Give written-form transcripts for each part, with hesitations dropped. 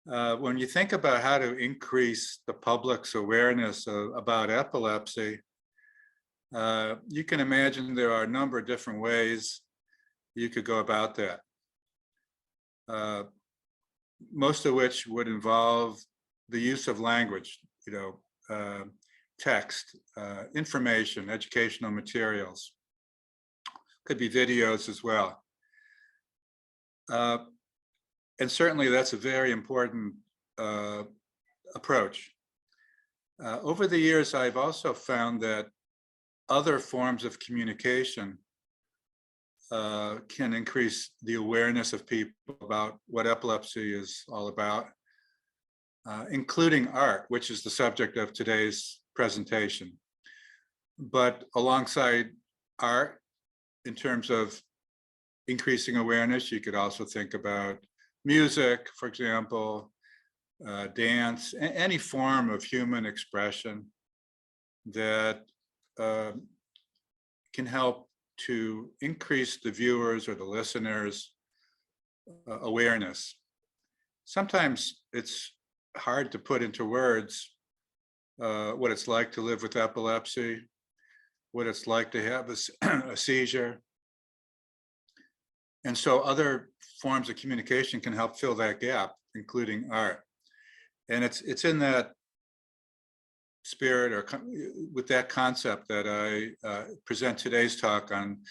When you think about how to increase the public's awareness about epilepsy, you can imagine there are a number of different ways you could go about that. Most of which would involve the use of language, text, information, educational materials. Could be videos as well. And certainly that's a very important approach. Over the years, I've also found that other forms of communication can increase the awareness of people about what epilepsy is all about, including art, which is the subject of today's presentation. But alongside art, in terms of increasing awareness, you could also think about music, for example, dance, any form of human expression that can help to increase the viewers or the listeners' awareness. Sometimes it's hard to put into words what it's like to live with epilepsy, what it's like to have a seizure. And so other forms of communication can help fill that gap, including art. And it's in that spirit or with that concept that I present today's talk on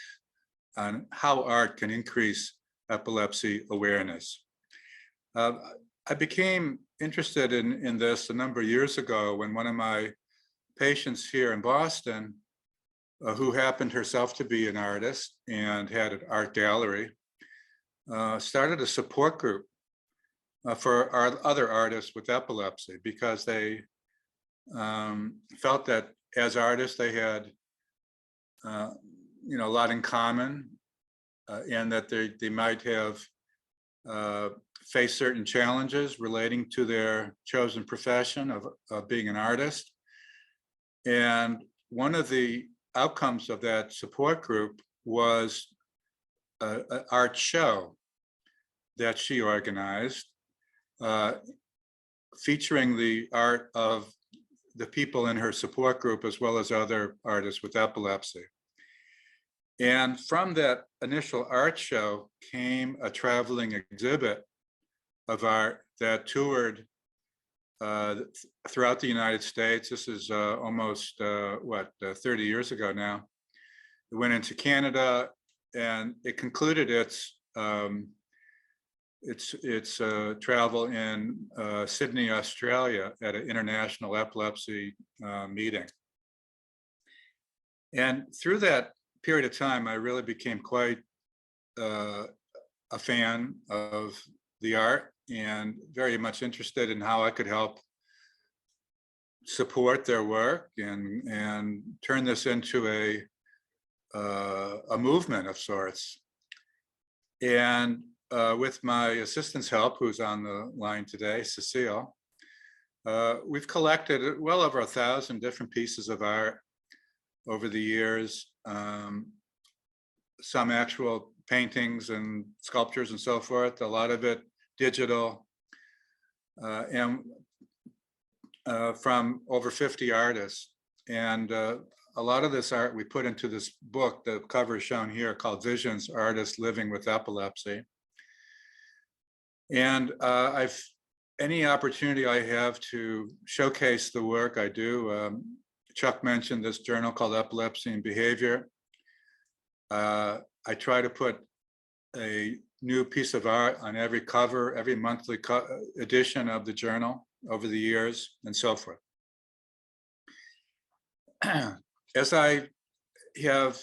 how art can increase epilepsy awareness. I became interested in this a number of years ago when one of my patients here in Boston, who happened herself to be an artist and had an art gallery, started a support group for our other artists with epilepsy, because they felt that as artists they had a lot in common, and that they might have faced certain challenges relating to their chosen profession of being an artist. And one of the outcomes of that support group was an art show that she organized, featuring the art of the people in her support group, as well as other artists with epilepsy. And from that initial art show came a traveling exhibit of art that toured throughout the United States. This is almost 30 years ago now. It went into Canada, and it concluded its travel in Sydney, Australia, at an international epilepsy meeting. And through that period of time, I really became quite a fan of the art and very much interested in how I could help support their work and turn this into a movement of sorts. And with my assistant's help, who's on the line today, Cecile, we've collected well over 1,000 different pieces of art over the years, some actual paintings and sculptures and so forth, a lot of it digital, and from over 50 artists. And a lot of this art we put into this book, the cover is shown here, called Visions, Artists Living with Epilepsy. And any opportunity I have to showcase the work I do. Chuck mentioned this journal called Epilepsy and Behavior. I try to put a new piece of art on every cover, every monthly edition of the journal over the years, and so forth. As I have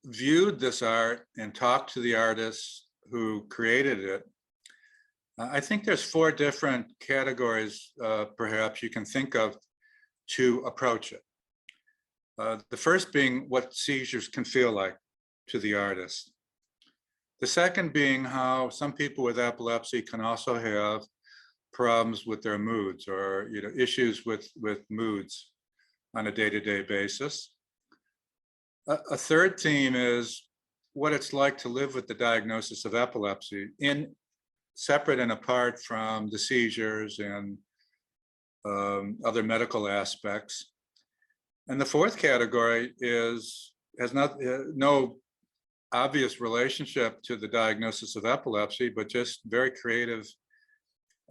viewed this art and talked to the artists who created it, I think there's 4 different categories perhaps you can think of to approach it. The first being what seizures can feel like to the artist. The second being how some people with epilepsy can also have problems with their moods, or issues with moods on a day-to-day basis. A third theme is what it's like to live with the diagnosis of epilepsy in separate and apart from the seizures and other medical aspects. And the fourth category has no obvious relationship to the diagnosis of epilepsy, but just very creative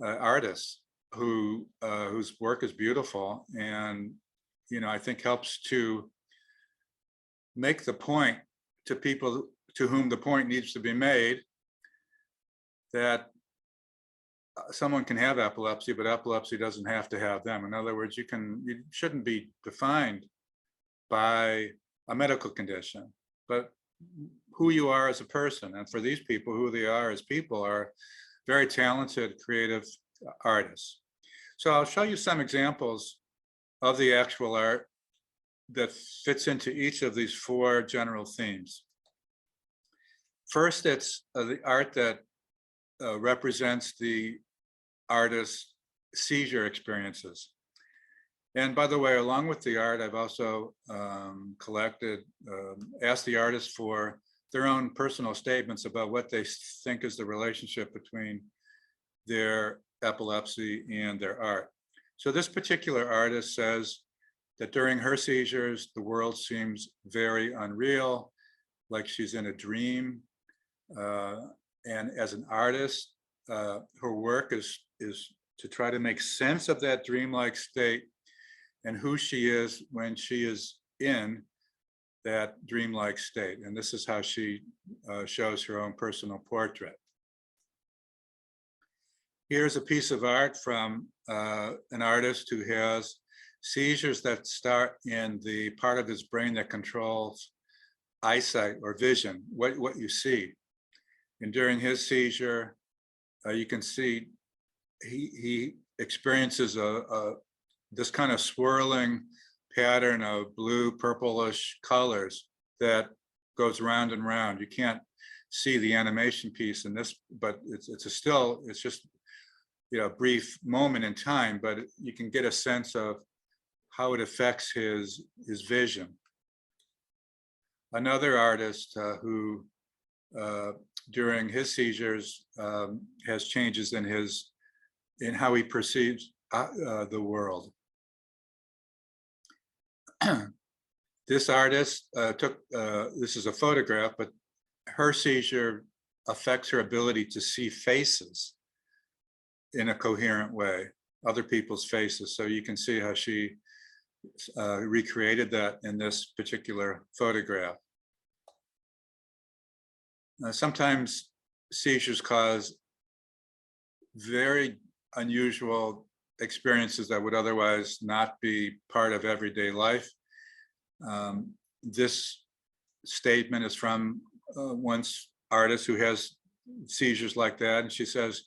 artists whose work is beautiful, and I think helps to make the point to people to whom the point needs to be made, that someone can have epilepsy, but epilepsy doesn't have to have them. In other words, you shouldn't be defined by a medical condition, but who you are as a person. And for these people, who they are as people are very talented, creative artists. So I'll show you some examples of the actual art that fits into each of these four general themes. First, it's the art that represents the artist's seizure experiences. And by the way, along with the art, I've also asked the artists for their own personal statements about what they think is the relationship between their epilepsy and their art. So this particular artist says that during her seizures, the world seems very unreal, like she's in a dream. And as an artist, her work is to try to make sense of that dreamlike state and who she is when she is in that dreamlike state. And this is how she shows her own personal portrait. Here's a piece of art from an artist who has seizures that start in the part of his brain that controls eyesight or vision, what you see. And during his seizure, you can see he experiences this kind of swirling pattern of blue, purplish colors that goes round and round. You can't see the animation piece in this, but it's just a brief moment in time, but you can get a sense of how it affects his vision. Another artist who during his seizures has changes in how he perceives the world. This artist this is a photograph, but her seizure affects her ability to see faces in a coherent way, other people's faces. So you can see how she recreated that in this particular photograph. Sometimes seizures cause very unusual experiences that would otherwise not be part of everyday life. This statement is from one artist who has seizures like that, and she says,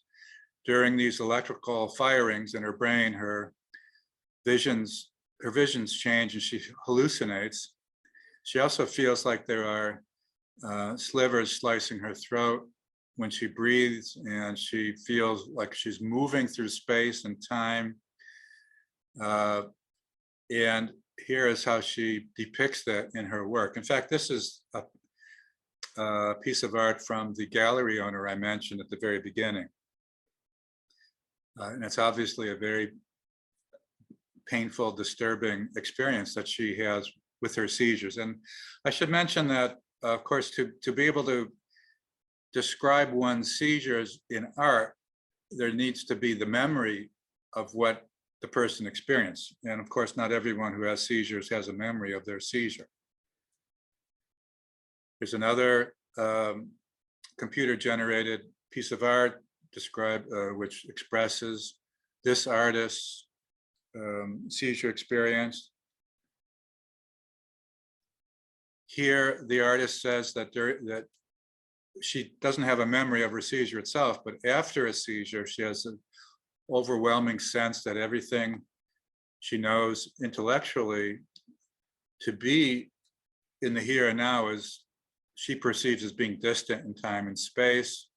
during these electrical firings in her brain, her visions change and she hallucinates. She also feels like there are slivers slicing her throat when she breathes, and she feels like she's moving through space and time. And here is how she depicts that in her work. In fact, this is a piece of art from the gallery owner I mentioned at the very beginning. And it's obviously a very painful, disturbing experience that she has with her seizures. And I should mention that, of course, to be able to describe one's seizures in art, there needs to be the memory of what the person experienced. And of course, not everyone who has seizures has a memory of their seizure. There's another computer-generated piece of art which expresses this artist's seizure experience. Here, the artist says that she doesn't have a memory of her seizure itself, but after a seizure, she has an overwhelming sense that everything she knows intellectually to be in the here and now is she perceives as being distant in time and space,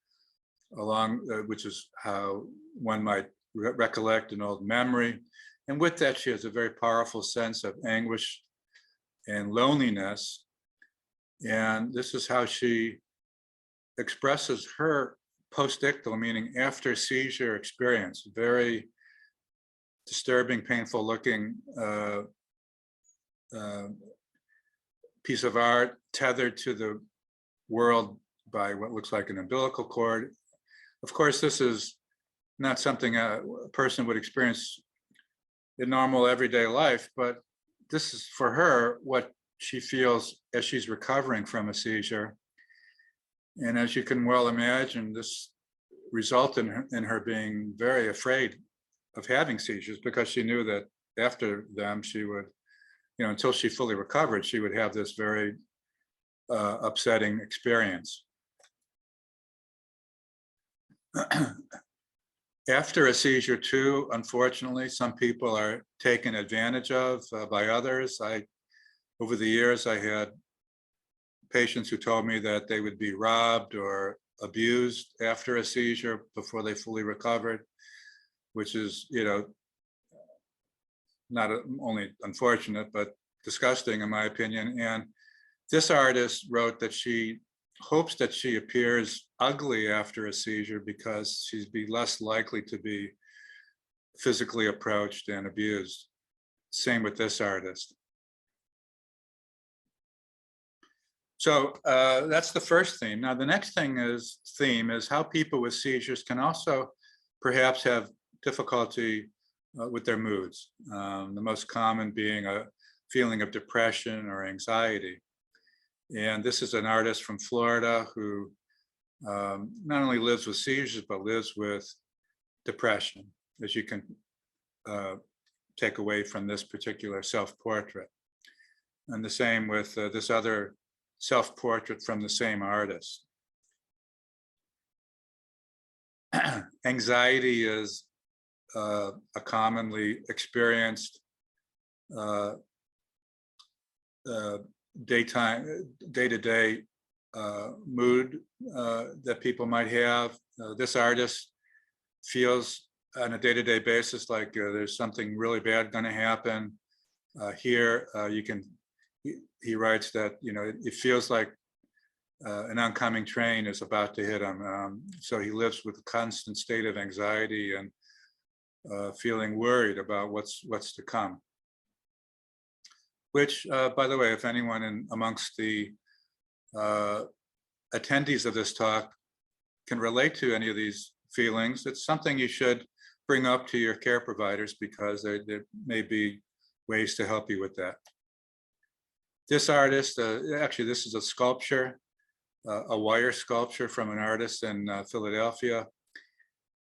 which is how one might recollect an old memory. And with that, she has a very powerful sense of anguish and loneliness. And this is how she expresses her post-ictal, meaning after seizure experience, very disturbing, painful looking piece of art tethered to the world by what looks like an umbilical cord. Of course, this is not something a person would experience in normal everyday life, but this is for her what she feels as she's recovering from a seizure. And as you can well imagine, this resulted in her being very afraid of having seizures, because she knew that after them she would, until she fully recovered, she would have this very upsetting experience. After a seizure too, unfortunately, some people are taken advantage of by others. Over the years, I had patients who told me that they would be robbed or abused after a seizure before they fully recovered, which is, not only unfortunate, but disgusting in my opinion. And this artist wrote that she hopes that she appears ugly after a seizure because she'd be less likely to be physically approached and abused. Same with this artist. So that's the first theme. Now, the next theme is how people with seizures can also perhaps have difficulty with their moods. The most common being a feeling of depression or anxiety. And this is an artist from Florida who not only lives with seizures, but lives with depression, as you can take away from this particular self-portrait. And the same with this other self-portrait from the same artist. Anxiety is a commonly experienced day-to-day mood that people might have. This artist feels on a day-to-day basis like there's something really bad going to happen. Here, he writes that it feels like an oncoming train is about to hit him. So he lives with a constant state of anxiety and feeling worried about what's to come. Which, by the way, if anyone amongst the attendees of this talk can relate to any of these feelings, it's something you should bring up to your care providers, because there may be ways to help you with that. This artist, actually, this is a sculpture, a wire sculpture from an artist in Philadelphia.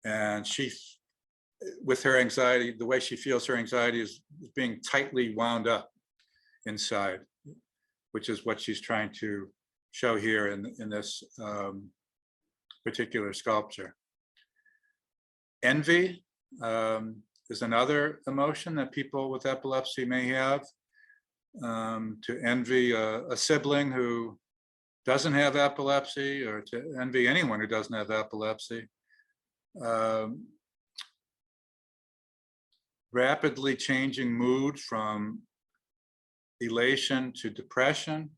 And she, with her anxiety, the way she feels her anxiety is being tightly wound up inside, which is what she's trying to show here in this particular sculpture. Envy is another emotion that people with epilepsy may have. To envy a sibling who doesn't have epilepsy, or to envy anyone who doesn't have epilepsy. Rapidly changing mood from elation to depression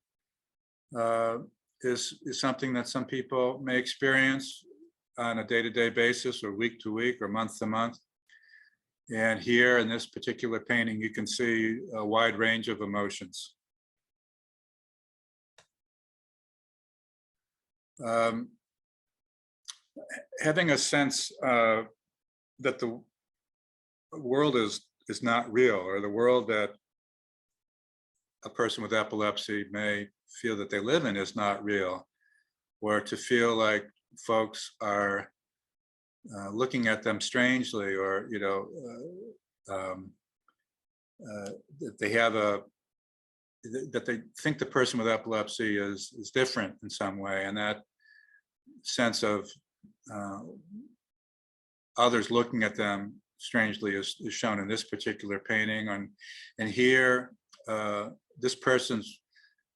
is something that some people may experience on a day-to-day basis, or week to week, or month to month. And here in this particular painting, you can see a wide range of emotions. Having a sense that the world is not real, or the world that a person with epilepsy may feel that they live in is not real, or to feel like folks are looking at them strangely, or that they have that they think the person with epilepsy is different in some way, and that sense of others looking at them strangely is shown in this particular painting. And here, this person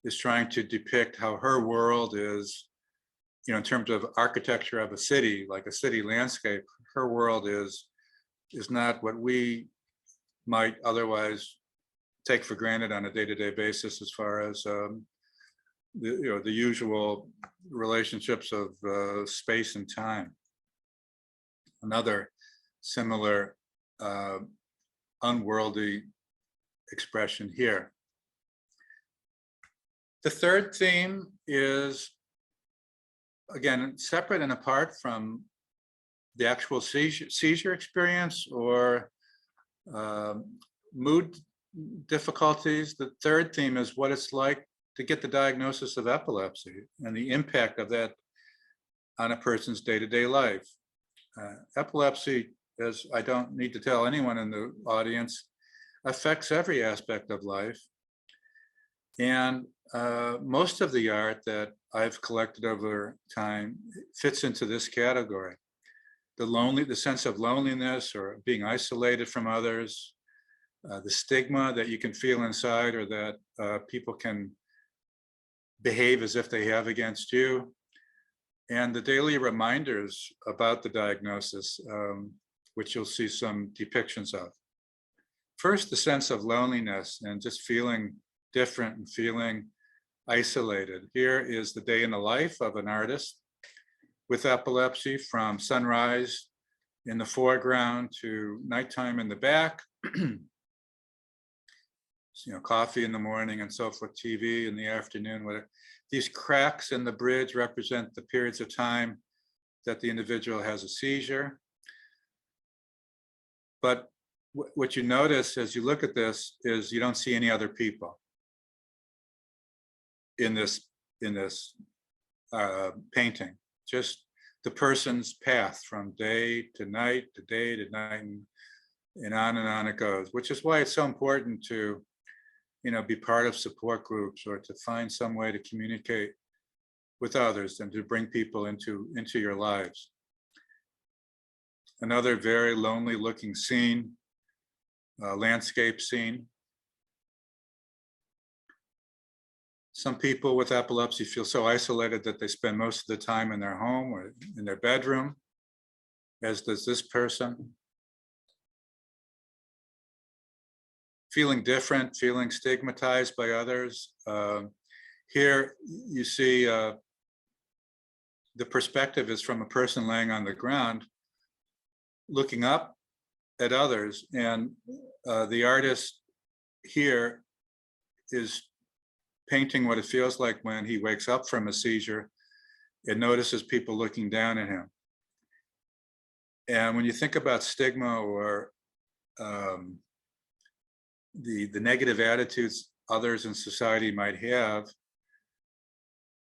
is trying to depict how her world is, in terms of architecture of a city, like a city landscape. Her world is not what we might otherwise take for granted on a day-to-day basis, as far as the usual relationships of space and time. Another similar unworldly expression here. The third theme is, again, separate and apart from the actual seizure experience or mood difficulties. The third theme is what it's like to get the diagnosis of epilepsy and the impact of that on a person's day-to-day life. Epilepsy, as I don't need to tell anyone in the audience, affects every aspect of life. And most of the art that I've collected over time fits into this category. The sense of loneliness or being isolated from others, the stigma that you can feel inside or that people can behave as if they have against you, and the daily reminders about the diagnosis, which you'll see some depictions of. First, the sense of loneliness and just feeling different and feeling isolated. Here is the day in the life of an artist with epilepsy, from sunrise in the foreground to nighttime in the back. Coffee in the morning and so forth, TV in the afternoon, whatever. These cracks in the bridge represent the periods of time that the individual has a seizure. But what you notice as you look at this is you don't see any other people in this painting, just the person's path from day to night to day to night, and on it goes, which is why it's so important to be part of support groups or to find some way to communicate with others and to bring people into your lives. Another very lonely looking scene, landscape scene. Some people with epilepsy feel so isolated that they spend most of the time in their home or in their bedroom, as does this person. Feeling different, feeling stigmatized by others. Here you see the perspective is from a person laying on the ground, looking up at others, and the artist here is painting what it feels like when he wakes up from a seizure and notices people looking down at him. And when you think about stigma or the negative attitudes others in society might have,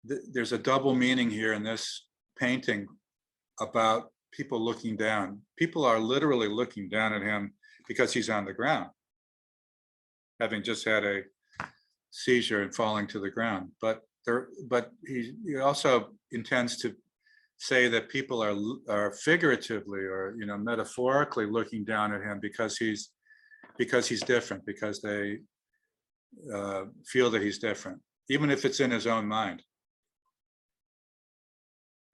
there's a double meaning here in this painting about people looking down. People are literally looking down at him because he's on the ground, having just had a seizure and falling to the ground. But he also intends to say that people are figuratively or metaphorically looking down at him because he's different, because they feel that he's different, even if it's in his own mind.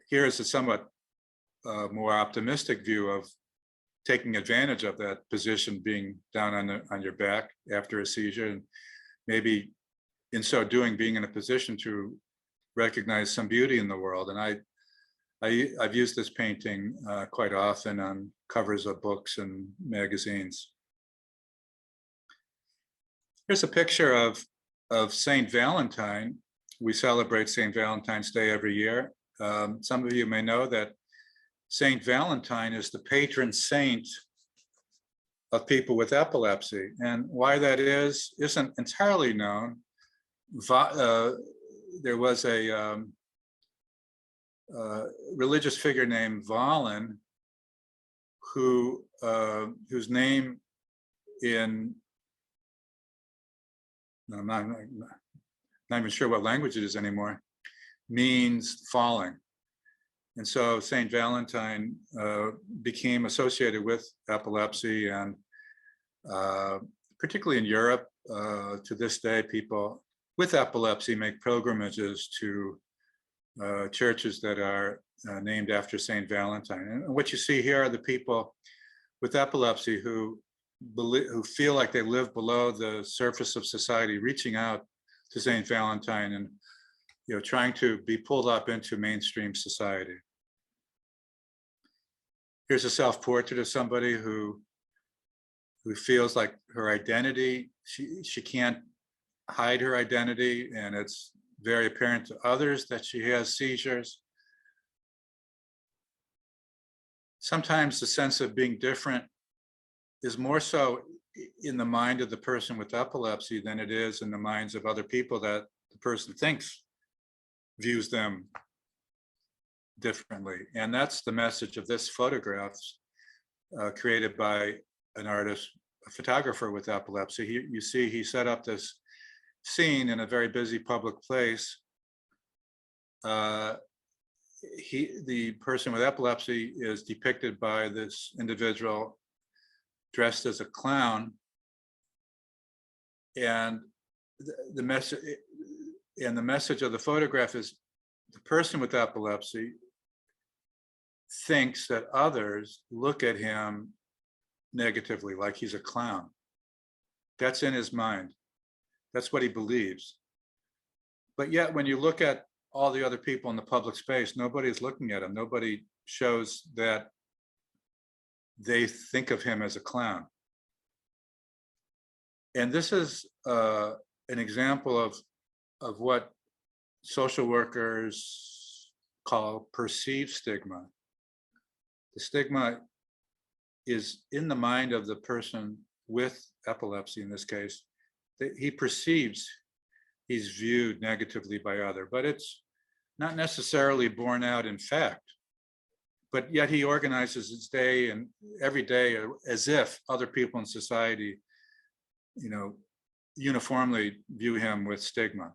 Here is a somewhat more optimistic view of taking advantage of that position, being down on your back after a seizure, and maybe in so doing being in a position to recognize some beauty in the world. And I've used this painting quite often on covers of books and magazines. Here's a picture of Saint Valentine. We celebrate Saint Valentine's Day every year. Some of you may know that Saint Valentine is the patron saint of people with epilepsy. And why that isn't entirely known. There was a religious figure named Valentine whose name I'm not even sure what language it is anymore, means falling. And so Saint Valentine became associated with epilepsy, and particularly in Europe, to this day, people with epilepsy make pilgrimages to churches that are named after Saint Valentine. And what you see here are the people with epilepsy who feel like they live below the surface of society, reaching out to Saint Valentine and trying to be pulled up into mainstream society. Here's a self-portrait of somebody who feels like her identity, she can't hide her identity, and it's very apparent to others that she has seizures. Sometimes the sense of being different is more so in the mind of the person with epilepsy than it is in the minds of other people that the person thinks views them differently. And that's the message of this photograph created by an artist, a photographer with epilepsy. You see, he set up this scene in a very busy public place. The person with epilepsy is depicted by this individual dressed as a clown, and the message of the photograph is the person with epilepsy thinks that others look at him negatively, like he's a clown. That's in his mind. That's what he believes. But yet, when you look at all the other people in the public space, nobody's looking at him. Nobody shows that they think of him as a clown. And this is an example of what social workers call perceived stigma. The stigma is in the mind of the person with epilepsy, in this case, that he perceives he's viewed negatively by others, but it's not necessarily borne out in fact. But yet he organizes his day and every day as if other people in society, uniformly view him with stigma.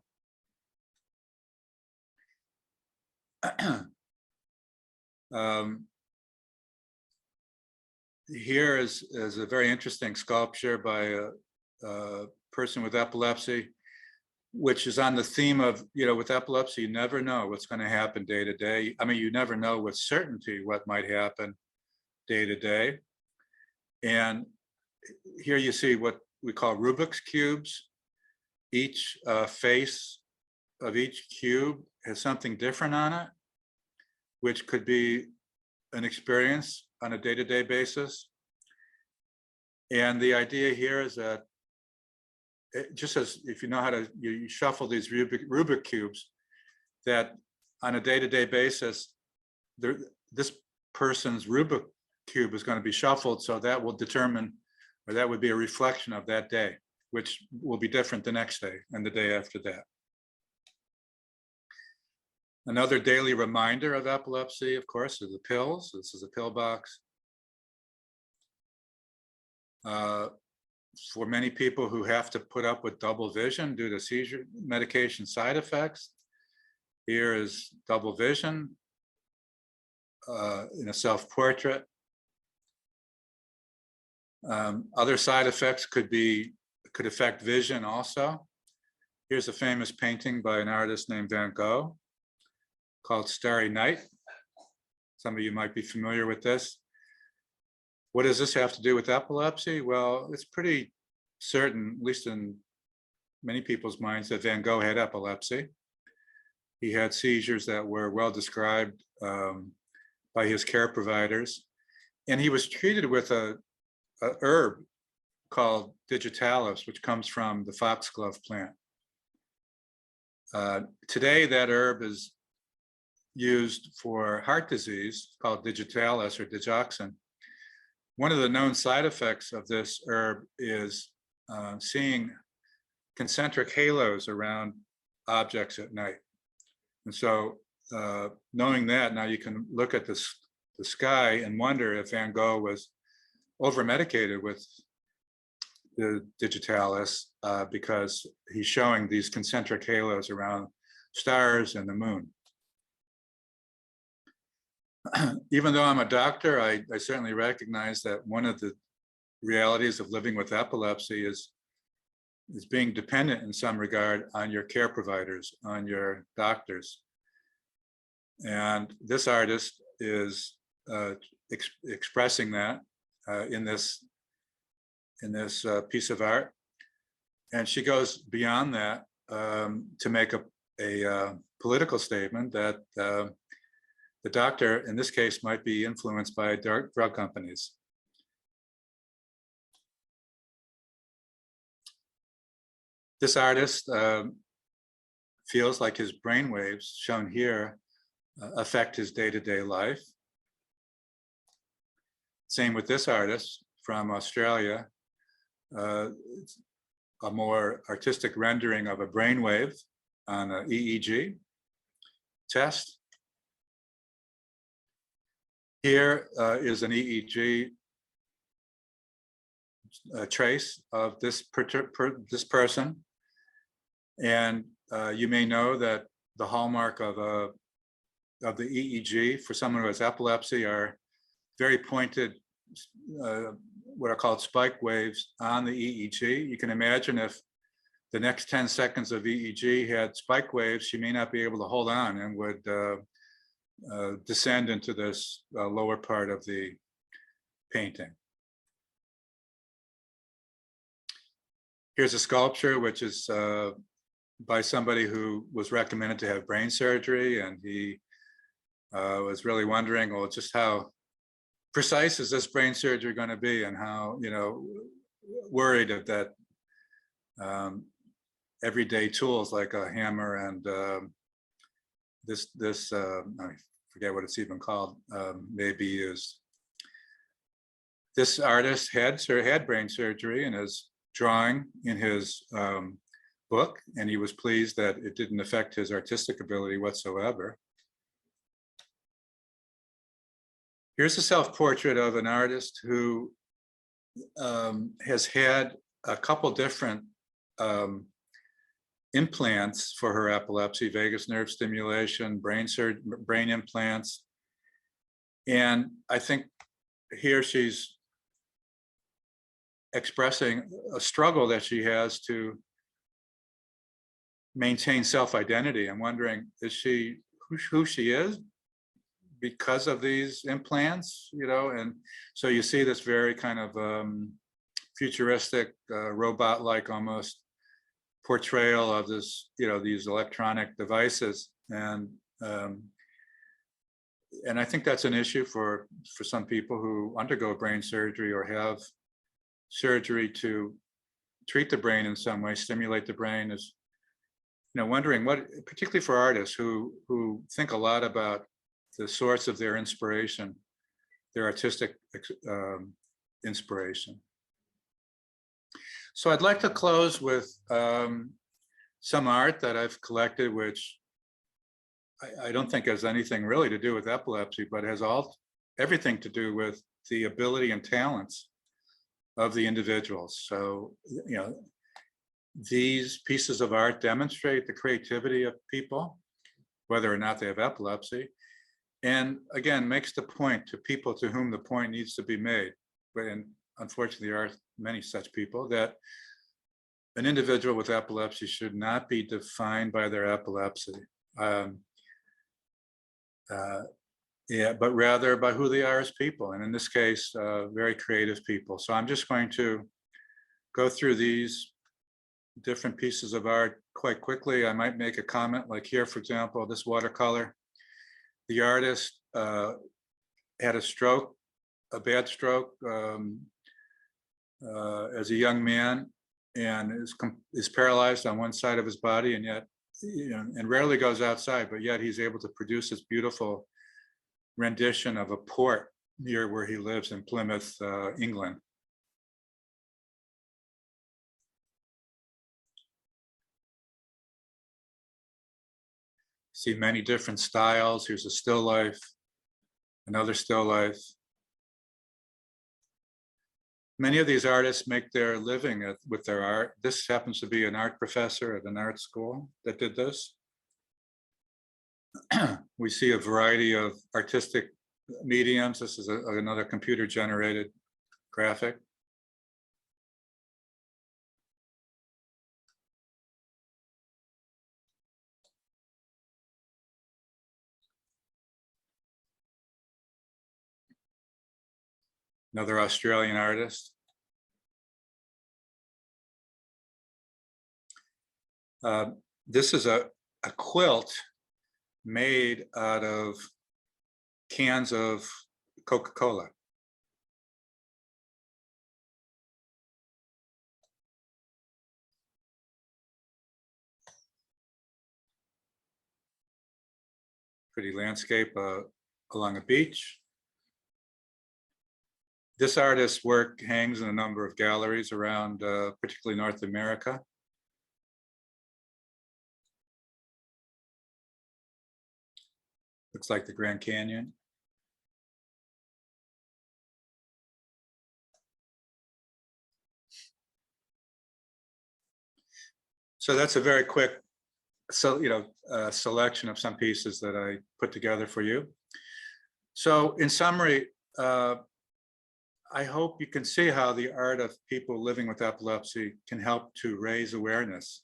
Here is a very interesting sculpture by a person with epilepsy, which is on the theme of, with epilepsy, you never know what's going to happen day to day. I mean, you never know with certainty what might happen day to day. And here you see what we call Rubik's cubes. Each face of each cube has something different on it, which could be an experience on a day-to-day basis. And the idea here is that just as if you know how to you shuffle these Rubik cubes, that on a day-to-day basis, this person's Rubik cube is going to be shuffled, so that will determine, or that would be a reflection of that day, which will be different the next day and the day after that. Another daily reminder of epilepsy, of course, is the pills. This is a pill box. For many people who have to put up with double vision due to seizure medication side effects, here is double vision in a self-portrait. Other side effects could affect vision also. Here's a famous painting by an artist named Van Gogh called Starry Night. Some of you might be familiar with this. What does this have to do with epilepsy? Well, it's pretty certain, at least in many people's minds, that Van Gogh had epilepsy. He had seizures that were well described by his care providers. And he was treated with a herb called digitalis, which comes from the foxglove plant. Today, that herb is used for heart disease called digitalis or digoxin. One of the known side effects of this herb is seeing concentric halos around objects at night. And so knowing that, now you can look at the sky and wonder if Van Gogh was over-medicated with the digitalis because he's showing these concentric halos around stars and the moon. Even though I'm a doctor, I certainly recognize that one of the realities of living with epilepsy is being dependent in some regard on your care providers, on your doctors. And this artist is expressing that in this piece of art. And she goes beyond that to make a political statement that the doctor, in this case, might be influenced by drug companies. This artist feels like his brainwaves, shown here, affect his day-to-day life. Same with this artist from Australia, a more artistic rendering of a brainwave on an EEG test. Here is an EEG trace of this person. And you may know that the hallmark of the EEG for someone who has epilepsy are very pointed, what are called spike waves on the EEG. You can imagine if the next 10 seconds of EEG had spike waves, she may not be able to hold on and would descend into this lower part of the painting. Here's a sculpture which is by somebody who was recommended to have brain surgery, and he was really wondering, well, just how precise is this brain surgery going to be, and how, worried that everyday tools like a hammer and this I forget what it's even called, may be used. This artist had brain surgery and is drawing in his book, and he was pleased that it didn't affect his artistic ability whatsoever. Here's a self-portrait of an artist who has had a couple different implants for her epilepsy, vagus nerve stimulation, brain implants. And I think here she's expressing a struggle that she has to maintain self-identity. I'm wondering, is she who she is because of these implants, and so you see this very kind of futuristic, robot-like almost portrayal of this, these electronic devices, and I think that's an issue for some people who undergo brain surgery or have surgery to treat the brain in some way, stimulate the brain, is wondering what, particularly for artists who think a lot about the source of their inspiration, their artistic inspiration. So I'd like to close with some art that I've collected, which I don't think has anything really to do with epilepsy, but has everything to do with the ability and talents of the individuals. So, these pieces of art demonstrate the creativity of people, whether or not they have epilepsy, and again, makes the point to people to whom the point needs to be made. And unfortunately, there are many such people, that an individual with epilepsy should not be defined by their epilepsy, but rather by who they are as people, and in this case, very creative people. So I'm just going to go through these different pieces of art quite quickly. I might make a comment, like here, for example, this watercolor. The artist had a stroke, a bad stroke, as a young man, and is paralyzed on one side of his body, and yet, and rarely goes outside, but yet he's able to produce this beautiful rendition of a port near where he lives in Plymouth, England. See many different styles. Here's a still life, another still life. Many of these artists make their living with their art. This happens to be an art professor at an art school that did this. We see a variety of artistic mediums. This is another computer-generated graphic. Another Australian artist. This is a quilt made out of cans of Coca-Cola. Pretty landscape along a beach. This artist's work hangs in a number of galleries around, particularly North America. Looks like the Grand Canyon. So that's a very quick, selection of some pieces that I put together for you. So in summary, I hope you can see how the art of people living with epilepsy can help to raise awareness,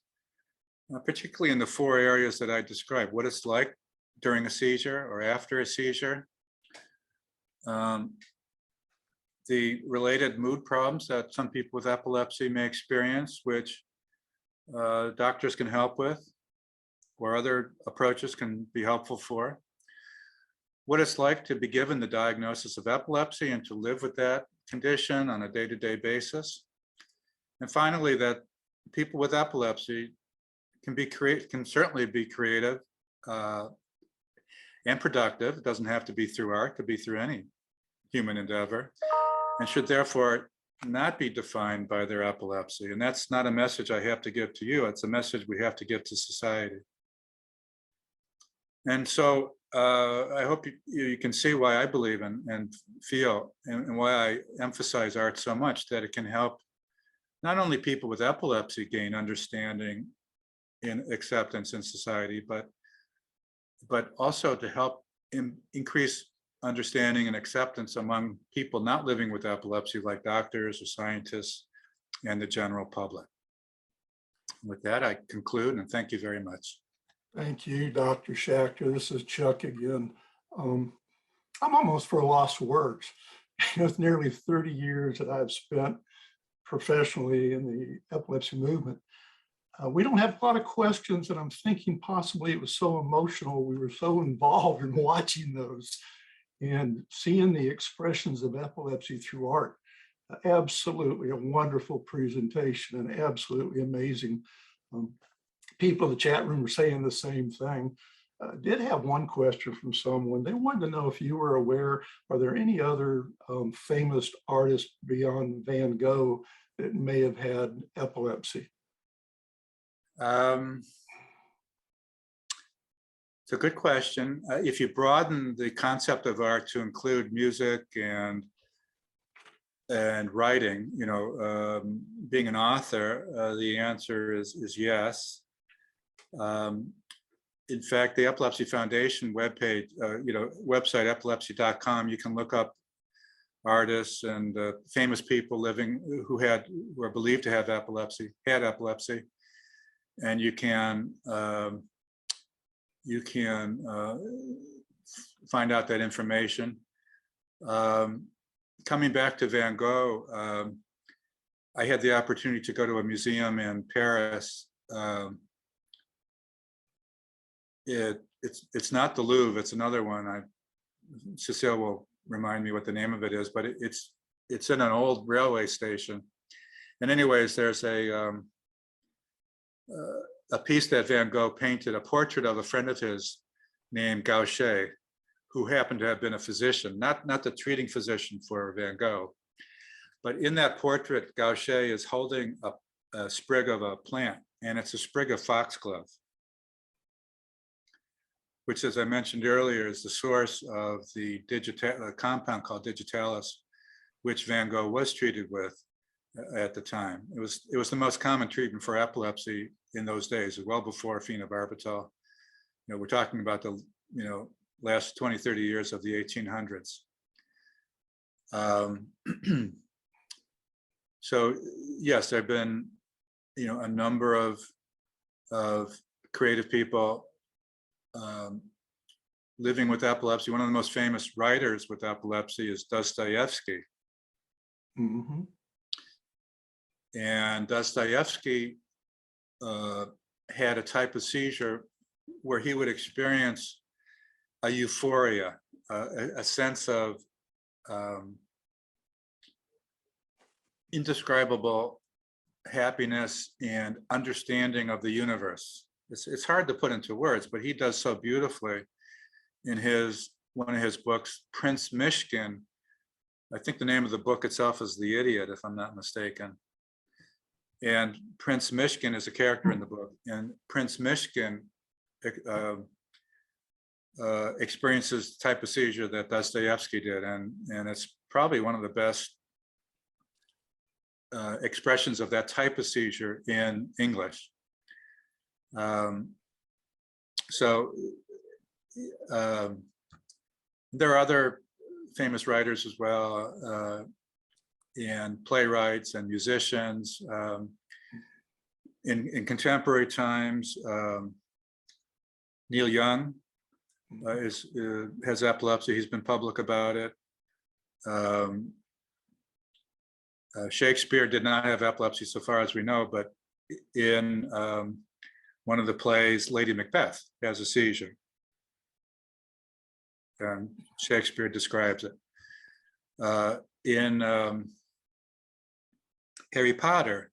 particularly in the 4 areas that I described: what it's like during a seizure or after a seizure, the related mood problems that some people with epilepsy may experience, which doctors can help with, or other approaches can be helpful for. What it's like to be given the diagnosis of epilepsy and to live with that condition on a day-to-day basis. And finally, that people with epilepsy can certainly be creative and productive. It doesn't have to be through art, it could be through any human endeavor, and should therefore not be defined by their epilepsy. And that's not a message I have to give to you, it's a message we have to give to society. And so I hope you can see why I believe and feel and why I emphasize art so much, that it can help not only people with epilepsy gain understanding and acceptance in society, but also to help increase understanding and acceptance among people not living with epilepsy, like doctors or scientists and the general public. With that, I conclude, and thank you very much. Thank you, Dr. Schachter. This is Chuck again. I'm almost for a loss for words. It's nearly 30 years that I've spent professionally in the epilepsy movement. We don't have a lot of questions, and I'm thinking possibly it was so emotional. We were so involved in watching those and seeing the expressions of epilepsy through art. Absolutely a wonderful presentation and absolutely amazing. People in the chat room were saying the same thing. Did have one question from someone. They wanted to know if you were aware, are there any other famous artists beyond Van Gogh that may have had epilepsy? It's a good question. If you broaden the concept of art to include music and writing, being an author, the answer is yes. In fact, the Epilepsy Foundation webpage, website epilepsy.com, you can look up artists and famous people living who are believed to have epilepsy, and you can find out that information. Coming back to Van Gogh, I had the opportunity to go to a museum in Paris. It's not the Louvre, it's another one. Cecile will remind me what the name of it is, but it's in an old railway station. And anyways, there's a piece that Van Gogh painted, a portrait of a friend of his named Gogh, who happened to have been a physician, not the treating physician for Van Gogh. But in that portrait, Gogh is holding a sprig of a plant, and it's a sprig of foxglove, which, as I mentioned earlier, is the source of the compound called digitalis, which Van Gogh was treated with at the time. It was the most common treatment for epilepsy in those days, well before phenobarbital. We're talking about the last 20, 30 years of the 1800s. So yes, there have been a number of creative people living with epilepsy. One of the most famous writers with epilepsy is Dostoevsky. Mm-hmm. And Dostoevsky had a type of seizure where he would experience a euphoria, a sense of indescribable happiness and understanding of the universe. It's hard to put into words, but he does so beautifully in one of his books, Prince Mishkin. I think the name of the book itself is The Idiot, if I'm not mistaken. And Prince Mishkin is a character in the book, and Prince Mishkin experiences the type of seizure that Dostoevsky did, and it's probably one of the best expressions of that type of seizure in English. There are other famous writers as well, and playwrights and musicians. In contemporary times, Neil Young has epilepsy. He's been public about it. Shakespeare did not have epilepsy so far as we know, but in one of the plays, Lady Macbeth has a seizure. And Shakespeare describes it. In Harry Potter,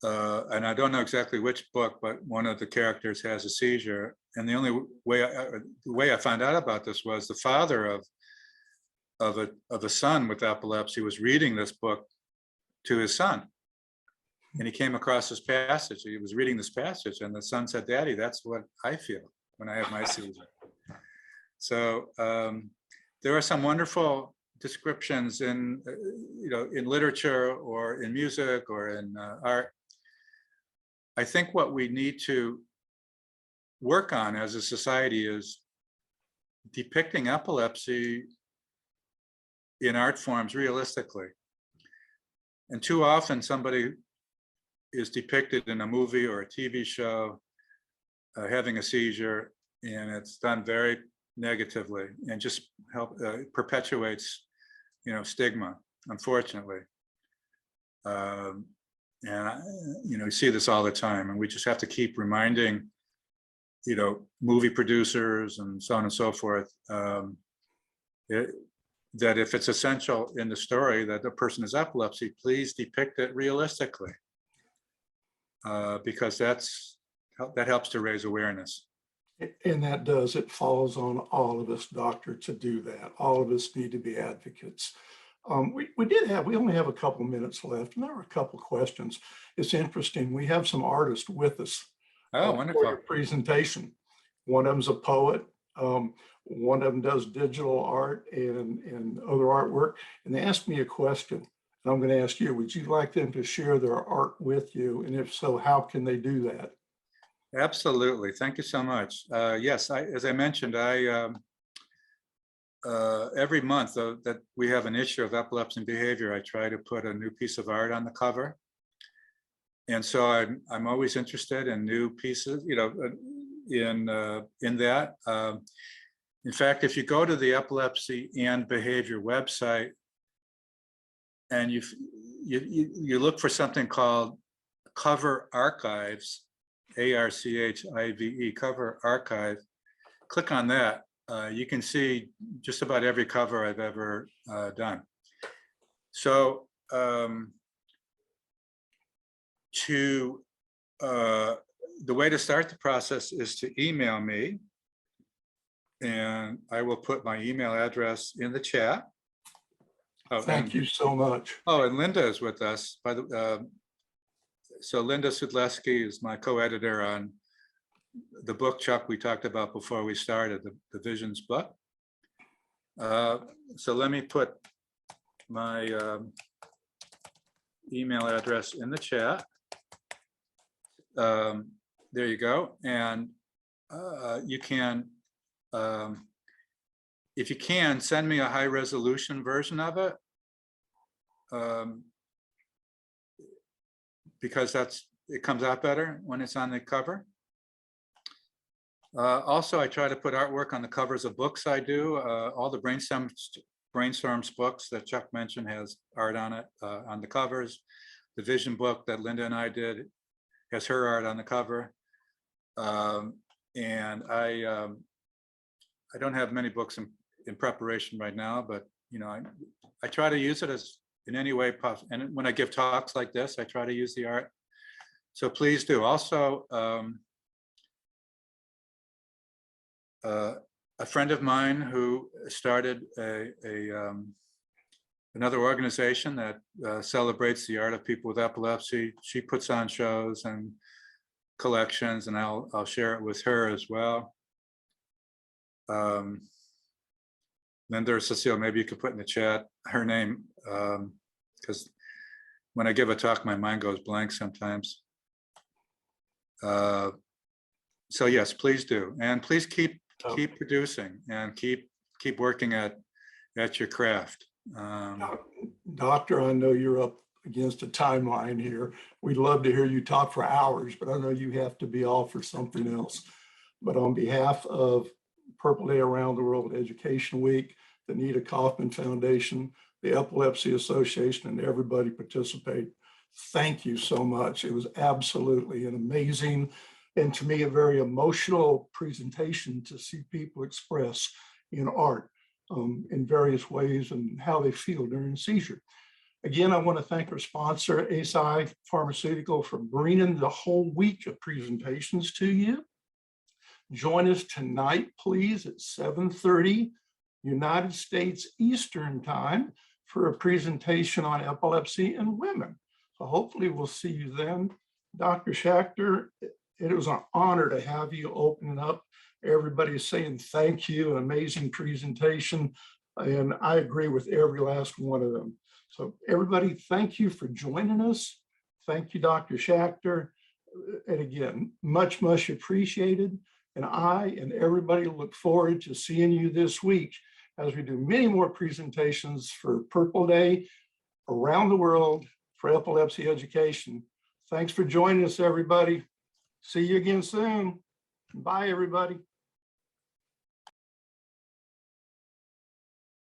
and I don't know exactly which book, but one of the characters has a seizure. And the only way I found out about this was the father of a son with epilepsy was reading this book to his son. And he came across this passage. He was reading this passage, and the son said, "Daddy, that's what I feel when I have my seizure." So there are some wonderful descriptions in in literature or in music or in art. I think what we need to work on as a society is depicting epilepsy in art forms realistically. And too often somebody is depicted in a movie or a TV show having a seizure, and it's done very negatively and just perpetuates stigma, unfortunately. And you see this all the time, and we just have to keep reminding movie producers and so on and so forth that if it's essential in the story that the person has epilepsy, please depict it realistically, because that helps to raise awareness. And that does, it falls on all of us, doctor, to do that. All of us need to be advocates. We only have a couple minutes left, and there were a couple questions. It's interesting. We have some artists with us. Oh, wonderful. For your presentation. One of them's a poet. One of them does digital art and other artwork. And they asked me a question, and I'm going to ask you, would you like them to share their art with you? And if so, how can they do that? Absolutely. Thank you so much. Yes, as I mentioned, every month that we have an issue of Epilepsy and Behavior, I try to put a new piece of art on the cover. And so I'm always interested in new pieces, in that. In fact, if you go to the Epilepsy and Behavior website and you look for something called Cover Archives, ARCHIVE, Cover Archive, click on that. You can see just about every cover I've ever done. So the way to start the process is to email me, and I will put my email address in the chat. Thank you so much. Oh, and Linda is with us. So Linda Sudleski is my co-editor on the book, Chuck, we talked about before we started, the Visions book. So let me put my email address in the chat. There you go. And you can, if you can, send me a high resolution version of it, because it comes out better when it's on the cover. Also, I try to put artwork on the covers of books I do. All the Brainstorms books that Chuck mentioned has art on it, on the covers. The Vision book that Linda and I did has her art on the cover. And I I don't have many books in preparation right now, but I try to use it as in any way possible. And when I give talks like this, I try to use the art. So please do. Also, a friend of mine who started another organization that celebrates the art of people with epilepsy. She puts on shows and collections, and I'll share it with her as well. Then there's Cecile. Maybe you could put in the chat her name, because when I give a talk, my mind goes blank sometimes. So yes, please do, and please keep producing and keep working at your craft. Doctor, I know you're up against a timeline here. We'd love to hear you talk for hours, but I know you have to be off for something else. But on behalf of Purple Day Around the World Education Week, the Nita Kaufman Foundation, the Epilepsy Association, and everybody participate, thank you so much. It was absolutely an amazing, and to me, a very emotional presentation to see people express in art in various ways and how they feel during seizure. Again, I want to thank our sponsor, ASI Pharmaceutical, for bringing the whole week of presentations to you. Join us tonight, please, at 7:30 United States Eastern Time for a presentation on epilepsy in women. So hopefully we'll see you then. Dr. Schachter, it was an honor to have you open up. Everybody's saying thank you, an amazing presentation, and I agree with every last one of them. So everybody, thank you for joining us. Thank you, Dr. Schachter. And again, much, much appreciated. And I and everybody look forward to seeing you this week as we do many more presentations for Purple Day around the world for epilepsy education. Thanks for joining us, everybody. See you again soon. Bye, everybody.